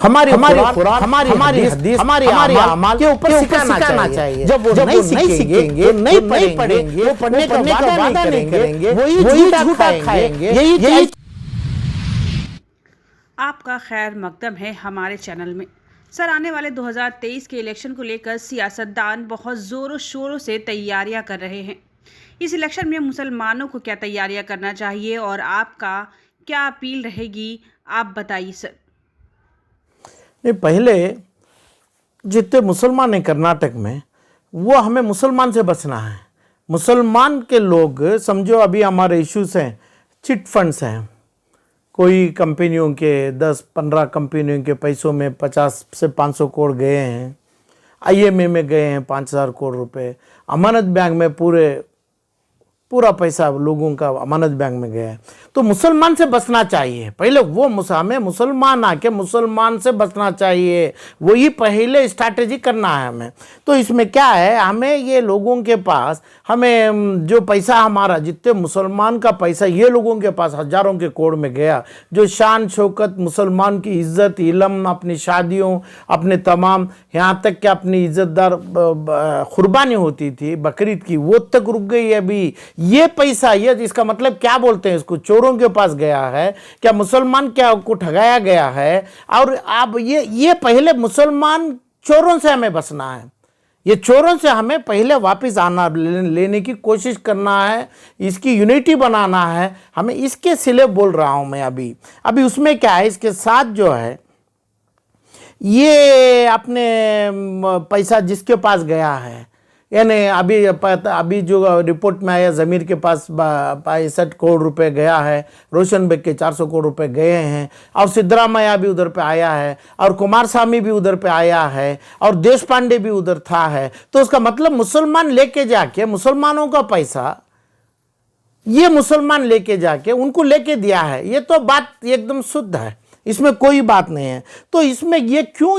हमारी हमारी हदीस हमारी अमाल के ऊपर सिखाना चाहिए। जब वो नहीं सीखेंगे, नहीं पढ़ेंगे, वो पढ़ने का वादा नहीं करेंगे, वही झूठा खाएंगे। यही आपका खैर मकदम है हमारे चैनल में। सर, आने वाले 2023 के इलेक्शन को लेकर सियासतदान बहुत ज़ोरों शोरों से तैयारियां कर रहे हैं। इस इलेक्शन में मुसलमानों को क्या तैयारियां करना चाहिए और आपका क्या अपील रहेगी, आप बताइए सर। नहीं, पहले जितने मुसलमान हैं कर्नाटक में, वो हमें मुसलमान से बचना है। मुसलमान के लोग समझो, अभी हमारे इश्यूज हैं, चिट फंड्स हैं, कोई कंपनियों के 10-15 कंपनियों के पैसों में 50 से 500 करोड़ गए हैं, IMA में गए हैं 5000 करोड़ रुपए, अमानत बैंक में पूरा पैसा लोगों का अमानत बैंक में गया है। तो मुसलमान से बचना चाहिए पहले। वो हमें मुसलमान आके मुसलमान से बचना चाहिए, वही पहले स्ट्रैटेजी करना है हमें। तो इसमें क्या है, हमें ये लोगों के पास, हमें जो पैसा हमारा, जितने मुसलमान का पैसा ये लोगों के पास हजारों के करोड़ में गया, जो शान शौकत, मुसलमान की इज्जत, इलम, अपनी शादियों, अपने तमाम, यहाँ तक कि अपनी इज्जतदार कुर्बानी होती थी बकरीद की, वो तक रुक गई है अभी। ये पैसा, ये इसका मतलब क्या बोलते हैं इसको, चोरों के पास गया है क्या? मुसलमान क्या को ठगाया गया है? और अब ये पहले मुसलमान चोरों से हमें बचना है। ये चोरों से हमें पहले वापस आना, लेने की कोशिश करना है, इसकी यूनिटी बनाना है हमें। इसके सिले बोल रहा हूं मैं अभी उसमें क्या है, इसके साथ जो है ये अपने पैसा जिसके पास गया है, यानी अभी जो रिपोर्ट में आया, ज़मीर के पास 65 करोड़ रुपए गया है, रोशन बेग के 400 करोड़ रुपए गए हैं, और सिद्धरामैया भी उधर पे आया है, और कुमारस्वामी भी उधर पे आया है, और देश पांडे भी उधर था है। तो उसका मतलब मुसलमान लेके जाके, मुसलमानों का पैसा ये मुसलमान लेके जाके उनको लेके दिया है। ये तो बात एकदम शुद्ध है, इसमें कोई बात नहीं है। तो इसमें ये क्यों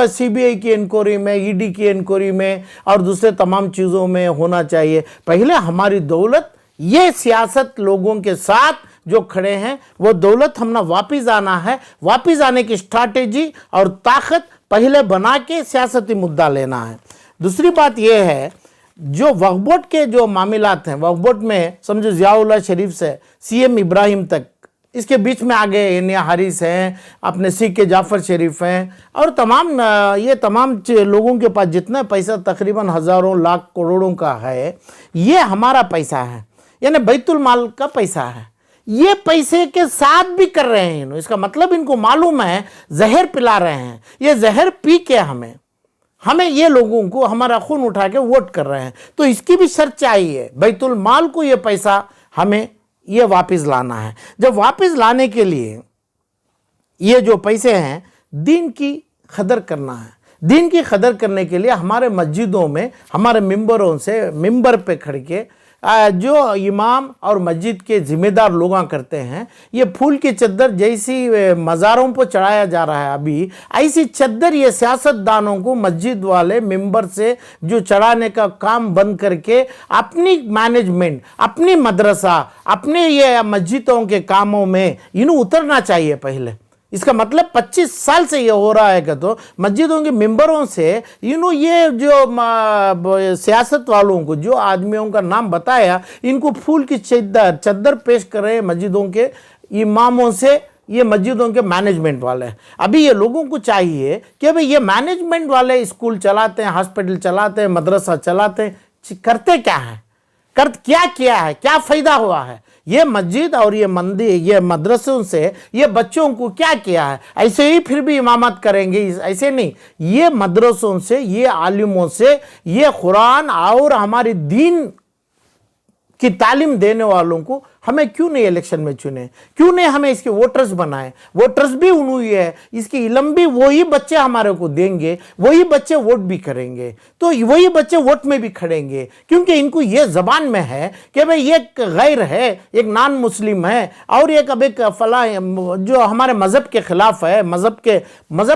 CBI की इंक्वायरी में, ED की इंक्वायरी में और दूसरे तमाम चीज़ों में होना चाहिए? पहले हमारी दौलत, ये सियासत लोगों के साथ जो खड़े हैं, वो दौलत हमने वापस आना है। वापस आने की स्ट्रैटेजी और ताकत पहले बना के सियासती मुद्दा लेना है। दूसरी बात यह है, जो वक्फ बोर्ड के जो मामलात हैं, वक्फ बोर्ड में समझो ज़ियाउल्लाह शरीफ से CM इब्राहिम तक, इसके बीच में आगे एनिया हारिस हैं, अपने सिख के जाफर शरीफ हैं, और ये तमाम लोगों के पास जितना पैसा तकरीबन हज़ारों लाख करोड़ों का है, ये हमारा पैसा है, यानी बैतुल माल का पैसा है। ये पैसे के साथ भी कर रहे हैं, इसका मतलब इनको मालूम है जहर पिला रहे हैं। ये जहर पी के हमें ये लोगों को हमारा खून उठा के वोट कर रहे हैं। तो इसकी भी शर्त चाहिए, बैतुल माल को ये पैसा हमें ये वापस लाना है। जब वापस लाने के लिए ये जो पैसे हैं, दीन की कदर करना है। दीन की कदर करने के लिए हमारे मस्जिदों में, हमारे मिंबरों से, मिंबर पे खड़ के जो इमाम और मस्जिद के जिम्मेदार लोग करते हैं, ये फूल की चद्दर जैसी मज़ारों पर चढ़ाया जा रहा है अभी, ऐसी चद्दर ये सियासतदानों को मस्जिद वाले मिंबर से जो चढ़ाने का काम बंद करके अपनी मैनेजमेंट, अपनी मदरसा, अपने ये मस्जिदों के कामों में इन्हें उतरना चाहिए पहले। इसका मतलब 25 साल से ये हो रहा है कि तो मस्जिदों के मिंबरों से ये जो सियासत वालों को, जो आदमियों का नाम बताया, इनको फूल की चद्दर पेश कर रहे हैं मस्जिदों के इमामों से, ये मस्जिदों के मैनेजमेंट वाले हैं। अभी ये लोगों को चाहिए कि भाई ये मैनेजमेंट वाले स्कूल चलाते हैं, हॉस्पिटल चलाते हैं, मदरसा चलाते हैं, करते क्या है, क्या किया है, क्या फ़ायदा हुआ है? ये मस्जिद और ये मंदिर, ये मदरसों से ये बच्चों को क्या किया है? ऐसे ही फिर भी इमामत करेंगे, ऐसे नहीं। ये मदरसों से, ये आलिमों से, ये कुरान और हमारी दीन की तालीम देने वालों को हमें क्यों नहीं इलेक्शन में चुने? क्यों नहीं हमें इसके वोटर्स बनाए? वोटर्स भी उन्हीं है, इसकी इलम भी वही बच्चे हमारे को देंगे, वही बच्चे वोट भी करेंगे, तो वही बच्चे वोट में भी खड़ेंगे, क्योंकि इनको ये जबान में है कि भाई एक गैर है, एक नॉन मुस्लिम है, और एक अब एक फला जो हमारे मज़हब के खिलाफ है, मज़हब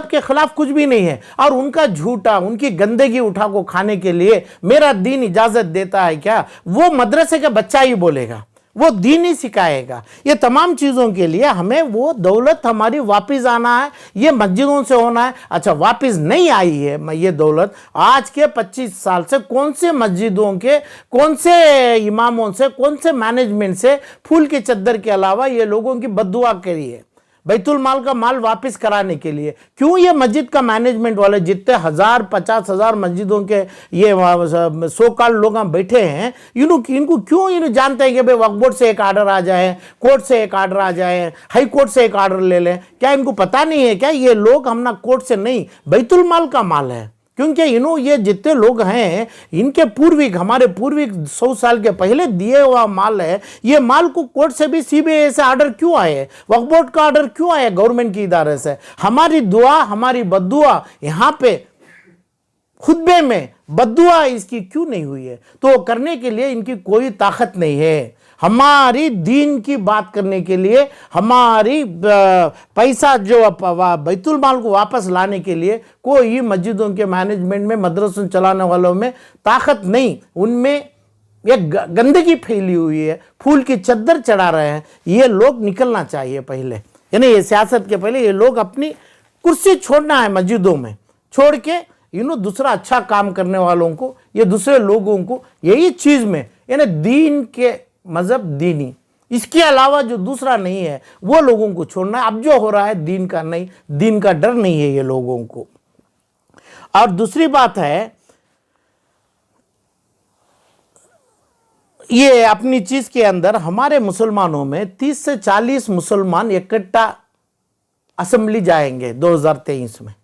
के खिलाफ कुछ भी नहीं है, और उनका झूठा, उनकी गंदगी उठा को खाने के लिए मेरा दीन इजाज़त देता है क्या? वो मदरसे का बच्चा ही बोलेगा, वो दीन ही सिखाएगा। ये तमाम चीज़ों के लिए हमें वो दौलत हमारी वापस आना है, ये मस्जिदों से होना है। अच्छा, वापस नहीं आई है ये दौलत, आज के 25 साल से कौन से मस्जिदों के, कौन से इमामों से, कौन से मैनेजमेंट से फूल की चद्दर के अलावा ये लोगों की बद्दुआ करी है बैतुल माल का माल वापस कराने के लिए? क्यों ये मस्जिद का मैनेजमेंट वाले जितने 1000-50,000 मस्जिदों के ये सो कॉल्ड लोग हम बैठे हैं, इनको क्यों जानते हैं कि भाई वक्फ बोर्ड से एक ऑर्डर आ जाए, कोर्ट से एक ऑर्डर आ जाए, हाई कोर्ट से एक ऑर्डर ले लें? क्या इनको पता नहीं है क्या ये लोग हम ना कोर्ट से नहीं, बैतुल माल का माल है? क्योंकि ये जितने लोग हैं इनके पूर्विक, हमारे पूर्विक 100 साल के पहले दिए हुआ माल है। ये माल को कोर्ट से भी सीबीआई से ऑर्डर क्यों आए, वक्फ बोर्ड का ऑर्डर क्यों आया गवर्नमेंट की इदारे से? हमारी दुआ, हमारी बद्दुआ यहाँ पे खुतबे में बद्दुआ इसकी क्यों नहीं हुई है? तो करने के लिए इनकी कोई ताकत नहीं है। हमारी दीन की बात करने के लिए, हमारी पैसा जो बैतुल माल को वापस लाने के लिए कोई मस्जिदों के मैनेजमेंट में, मदरसों चलाने वालों में ताकत नहीं। उनमें एक गंदगी फैली हुई है, फूल की चद्दर चढ़ा रहे हैं। ये लोग निकलना चाहिए पहले, यानी ये सियासत के पहले ये लोग अपनी कुर्सी छोड़ना है मस्जिदों में, छोड़ के दूसरा अच्छा काम करने वालों को, ये दूसरे लोगों को यही चीज में, यानी दीन के मजहब दीनी, इसके अलावा जो दूसरा नहीं है वो लोगों को छोड़ना है। अब जो हो रहा है दीन का नहीं, दीन का डर नहीं है ये लोगों को। और दूसरी बात है, ये अपनी चीज के अंदर हमारे मुसलमानों में 30 से 40 मुसलमान इकट्ठा असेंबली जाएंगे 2023 में।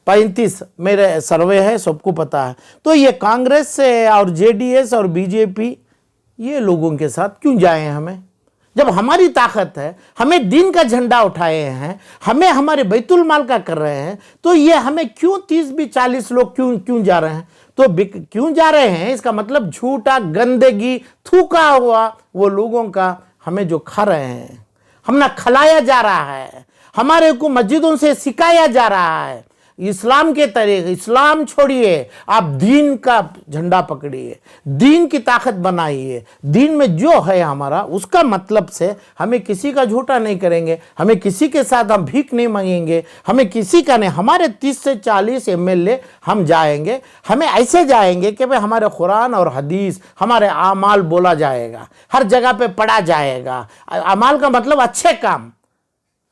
35 मेरे सर्वे है, सबको पता है। तो ये कांग्रेस से और जेडीएस और बीजेपी ये लोगों के साथ क्यों जाए हमें? जब हमारी ताकत है, हमें दीन का झंडा उठाए हैं, हमें हमारे बैतुल माल का कर रहे हैं, तो ये हमें क्यों 30-40 लोग क्यों जा रहे हैं? तो क्यों जा रहे हैं? इसका मतलब झूठा, गंदगी, थूका हुआ वो लोगों का हमें जो खा रहे हैं, हम ना खिलाया जा रहा है, हमारे को मस्जिदों से सिखाया जा रहा है इस्लाम के तरीके। इस्लाम छोड़िए, आप दीन का झंडा पकड़िए, दीन की ताकत बनाइए। दीन में जो है हमारा, उसका मतलब से हमें किसी का झूठा नहीं करेंगे, हमें किसी के साथ हम भीख नहीं मांगेंगे, हमें किसी का नहीं। हमारे 30 से 40 एमएलए हम जाएंगे, हमें ऐसे जाएंगे कि भाई हमारे कुरान और हदीस, हमारे आमाल बोला जाएगा, हर जगह पे पढ़ा जाएगा। अमाल का मतलब अच्छे काम,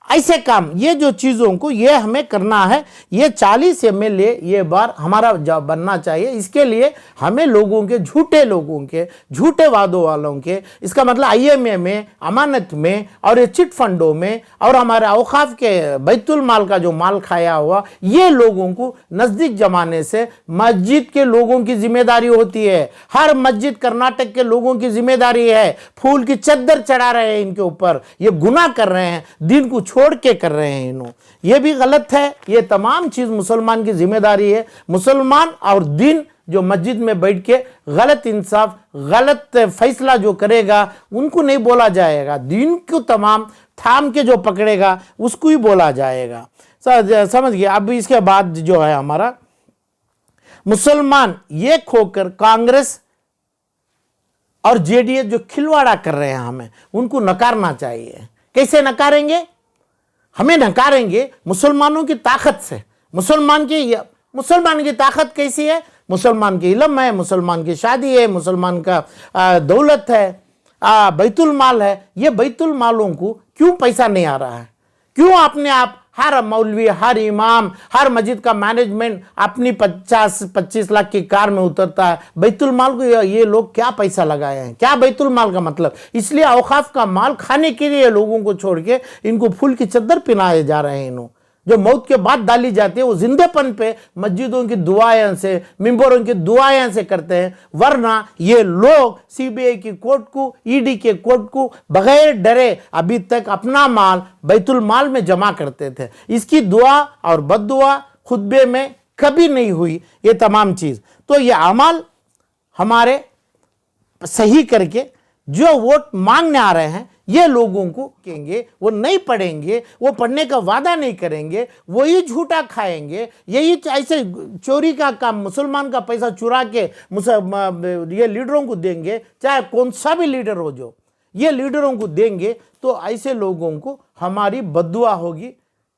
ऐसे काम, ये जो चीज़ों को ये हमें करना है। ये 40 एमएलए ये बार हमारा बनना चाहिए। इसके लिए हमें लोगों के, झूठे लोगों के, झूठे वादों वालों के, इसका मतलब आईएमए में, अमानत में और ये चिट फंडों में और हमारे औकाफ के बैतुल माल का जो माल खाया हुआ, ये लोगों को नज़दीक जमाने से मस्जिद के लोगों की जिम्मेदारी होती है। हर मस्जिद कर्नाटक के लोगों की जिम्मेदारी है। फूल की चद्दर चढ़ा रहे हैं इनके ऊपर, ये गुनाह कर रहे हैं, दीन को छोड़ के कर रहे हैं इन्हों, ये भी गलत है। ये तमाम चीज मुसलमान की जिम्मेदारी है। मुसलमान और दीन जो मस्जिद में बैठ के गलत इंसाफ, गलत फैसला जो करेगा उनको नहीं बोला जाएगा, दीन को तमाम थाम के जो पकड़ेगा उसको ही बोला जाएगा। समझ गए? अब इसके बाद जो है हमारा मुसलमान ये खोकर कांग्रेस और जेडीएस जो खिलवाड़ा कर रहे हैं, हमें उनको नकारना चाहिए। कैसे नकारेंगे? हमें नकारेंगे मुसलमानों की ताकत से। मुसलमान की ताकत कैसी है? मुसलमान की इल्म है, मुसलमान की शादी है, मुसलमान का दौलत है, बैतुल माल है। ये बैतुल मालों को क्यों पैसा नहीं आ रहा है? क्यों अपने आप हर मौलवी, हर इमाम, हर मस्जिद का मैनेजमेंट अपनी 50-25 लाख की कार में उतरता है? बैतुल माल को ये लोग क्या पैसा लगाए हैं? क्या बैतुल माल का मतलब? इसलिए औकाफ का माल खाने के लिए लोगों को छोड़ के इनको फूल की चद्दर पिनाए जा रहे हैं। इन्हों जो मौत के बाद डाली जाती है वो जिंदेपन पे मस्जिदों की दुआएं से, मिंबरों की दुआएं से करते हैं। वरना ये लोग सीबीआई की कोर्ट को, ईडी के कोर्ट को बगैर डरे अभी तक अपना माल बैतुल माल में जमा करते थे। इसकी दुआ और बद्दुआ खुतबे में कभी नहीं हुई। ये तमाम चीज तो ये अमाल हमारे सही करके जो वोट मांगने आ रहे हैं ये लोगों को कहेंगे, वो नहीं पढ़ेंगे, वो पढ़ने का वादा नहीं करेंगे, वही झूठा खाएंगे, यही ऐसे चोरी का काम, मुसलमान का पैसा चुरा के ये लीडरों को देंगे, चाहे कौन सा भी लीडर हो, जो ये लीडरों को देंगे तो ऐसे लोगों को हमारी बद्दुआ होगी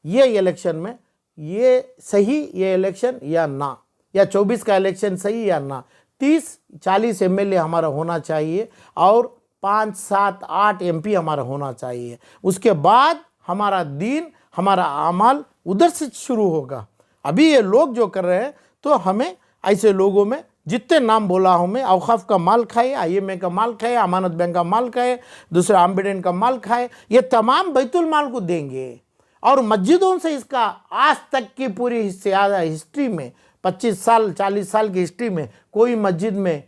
ये इलेक्शन में। ये सही ये इलेक्शन या ना, या 24 का इलेक्शन सही या ना। 30-40 एमएलए हमारा होना चाहिए और 5-7-8 एमपी हमारा होना चाहिए। उसके बाद हमारा दीन, हमारा अमल उधर से शुरू होगा। अभी ये लोग जो कर रहे हैं, तो हमें ऐसे लोगों में जितने नाम बोला हूँ मैं, औकाफ का माल खाए, IMA का माल खाए, अमानत बैंक का माल खाए, दूसरा एम्बेडेंट का माल खाए, ये तमाम बैतुल माल को देंगे। और मस्जिदों से इसका आज तक की पूरी हिस्ट्री में 25 साल 40 साल की हिस्ट्री में कोई मस्जिद में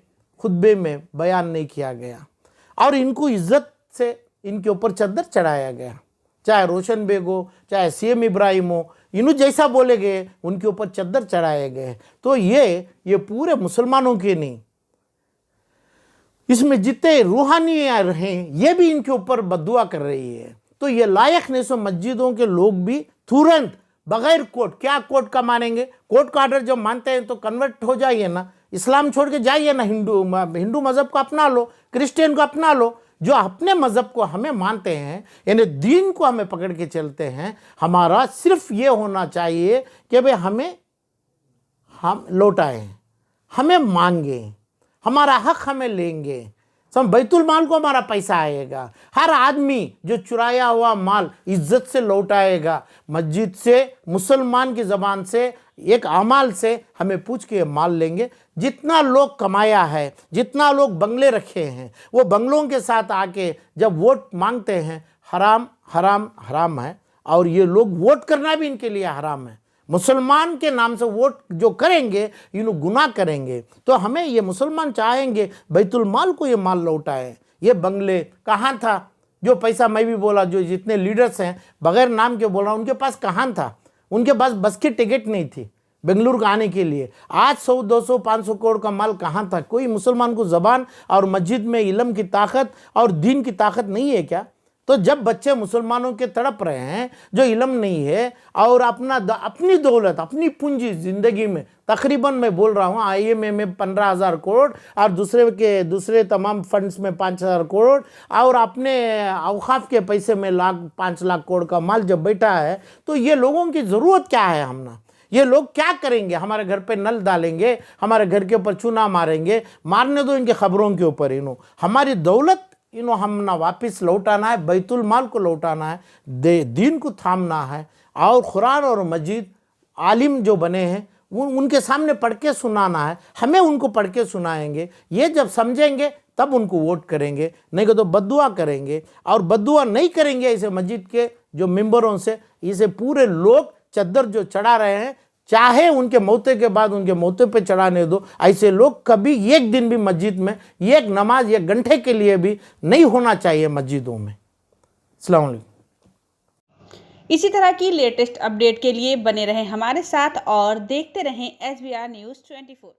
खुतबे में बयान नहीं किया गया और इनको इज्जत से इनके ऊपर चद्दर चढ़ाया गया। चाहे रोशन बेग हो, चाहे CM इब्राहिम हो, इन्हों जैसा बोले गए उनके ऊपर चद्दर चढ़ाए गए। तो ये पूरे मुसलमानों के नहीं, इसमें जितने रूहानियाँ रहे ये भी इनके ऊपर बद्दुआ कर रही है। तो ये लायक नहीं, सो मस्जिदों के लोग भी तुरंत बगैर कोर्ट, क्या कोर्ट का मानेंगे, कोर्ट का ऑर्डर जब मानते हैं तो कन्वर्ट हो जाइए ना, इस्लाम छोड़ के जाइए ना, हिंदू मज़हब को अपना लो, क्रिश्चियन को अपना लो। जो अपने मज़हब को हमें मानते हैं, यानी दीन को हमें पकड़ के चलते हैं, हमारा सिर्फ ये होना चाहिए कि भाई हम लौटाएं, हमें मांगे, हमारा हक हमें लेंगे, सब बैतुल माल को हमारा पैसा आएगा। हर आदमी जो चुराया हुआ माल इज्जत से लौटाएगा। मस्जिद से, मुसलमान की ज़बान से, एक अमाल से हमें पूछ के माल लेंगे। जितना लोग कमाया है, जितना लोग बंगले रखे हैं, वो बंगलों के साथ आके जब वोट मांगते हैं, हराम हराम हराम है। और ये लोग वोट करना भी इनके लिए हराम है। मुसलमान के नाम से वोट जो करेंगे, इन्हों गुनाह करेंगे। तो हमें ये मुसलमान चाहेंगे बैतुल माल को ये माल लौटाए। ये बंगले कहाँ था, जो पैसा मैं भी बोला, जो जितने लीडर्स हैं बगैर नाम के बोल रहा हूँ, उनके पास कहाँ था, उनके पास बस की टिकट नहीं थी बेंगलुरु का आने के लिए। आज 100, 200, 500 करोड़ का माल कहाँ था? कोई मुसलमान को ज़बान और मस्जिद में इल्म की ताकत और दीन की ताकत नहीं है क्या? तो जब बच्चे मुसलमानों के तड़प रहे हैं, जो इल्म नहीं है और अपनी दौलत, अपनी पूंजी ज़िंदगी में, तकरीबन मैं बोल रहा हूँ IMA में 15,000 करोड़ और दूसरे तमाम फंड्स में 5,000 करोड़ और अपने औकाफ के पैसे में 5 लाख करोड़ का माल जब बैठा है, तो ये लोगों की ज़रूरत क्या है? ये लोग क्या करेंगे? हमारे घर पे नल डालेंगे, हमारे घर के ऊपर चूना मारेंगे। मारने दो इनके खबरों के ऊपर। हमारी दौलत हम ना वापस लौटाना है, बैतुल माल को लौटाना है, दीन को थामना है। और कुरान और मस्जिद आलिम जो बने हैं उनके सामने पढ़ के सुनाना है। हमें उनको पढ़ के सुनाएंगे। ये जब समझेंगे तब उनको वोट करेंगे, नहीं तो बद्दुआ करेंगे। और बद्दुआ नहीं करेंगे ऐसे मस्जिद के जो मेंबरों से, इसे पूरे लोग चद्दर जो चढ़ा रहे हैं, चाहे उनके मौते के बाद उनके मौते पे चढ़ाने दो। ऐसे लोग कभी एक दिन भी मस्जिद में एक नमाज 1 घंटे के लिए भी नहीं होना चाहिए मस्जिदों में। अस्सलाम वालेकुम। इसी तरह की लेटेस्ट अपडेट के लिए बने रहें हमारे साथ और देखते रहें SBR News 24।